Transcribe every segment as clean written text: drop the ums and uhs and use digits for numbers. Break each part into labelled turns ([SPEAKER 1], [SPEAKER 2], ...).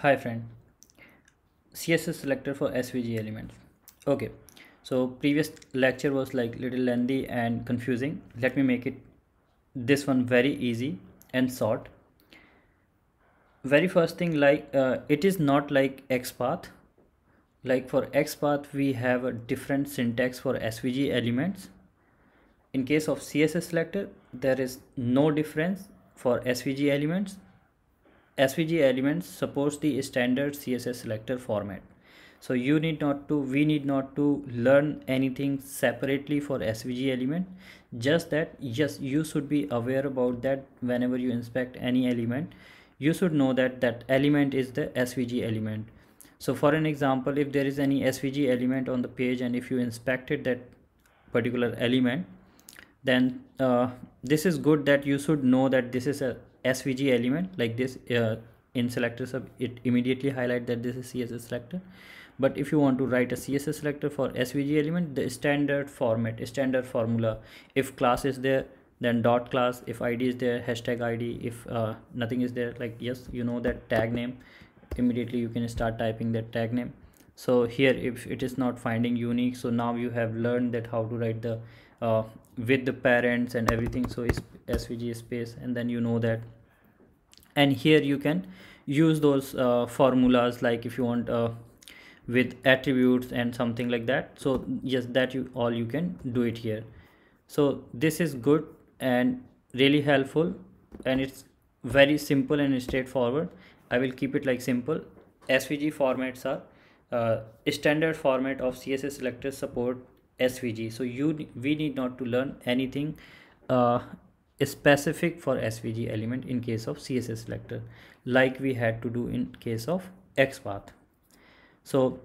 [SPEAKER 1] Hi friend, CSS selector for SVG elements. Okay, so previous lecture was like little lengthy and confusing. Let me make it this one very easy and short. Very first thing, it is not like XPath. Like for XPath we have a different syntax for SVG elements. In case of CSS selector there is no difference. For SVG elements, SVG elements supports the standard CSS selector format. So we need not to learn anything separately for SVG element. Just that, yes, you should be aware about that. Whenever you inspect any element, you should know that that element is the SVG element. So for an example, if there is any SVG element on the page and if you inspected that particular element, then this is good that you should know that this is a SVG element. Like this, in SelectorsHub it immediately highlight that this is CSS selector. But if you want to write a CSS selector for SVG element, the standard format, standard formula, if class is there, then dot class, if ID is there, hashtag ID, if nothing is there, like yes, you know that tag name, immediately you can start typing that tag name. So here if it is not finding unique, so now you have learned that how to write the with the parents and everything. So is SVG space, and then you know that. And here you can use those formulas, like if you want with attributes and something like that. So yes, that you can do it here. So this is good and really helpful, and it's very simple and straightforward. I will keep it like simple. SVG formats are standard format of CSS selector support SVG. So we need not to learn anything specific for SVG element in case of CSS selector, like we had to do in case of XPath. So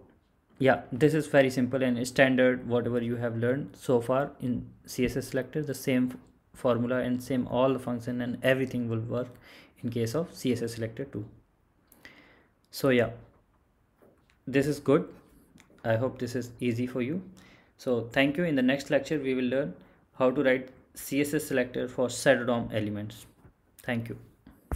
[SPEAKER 1] yeah, this is very simple and standard. Whatever you have learned so far in CSS selector, the same formula and same all the function and everything will work in case of CSS selector too. So yeah, this is good. I hope this is easy for you. So thank you. In the next lecture we will learn how to write CSS selector for shadow DOM elements. Thank you.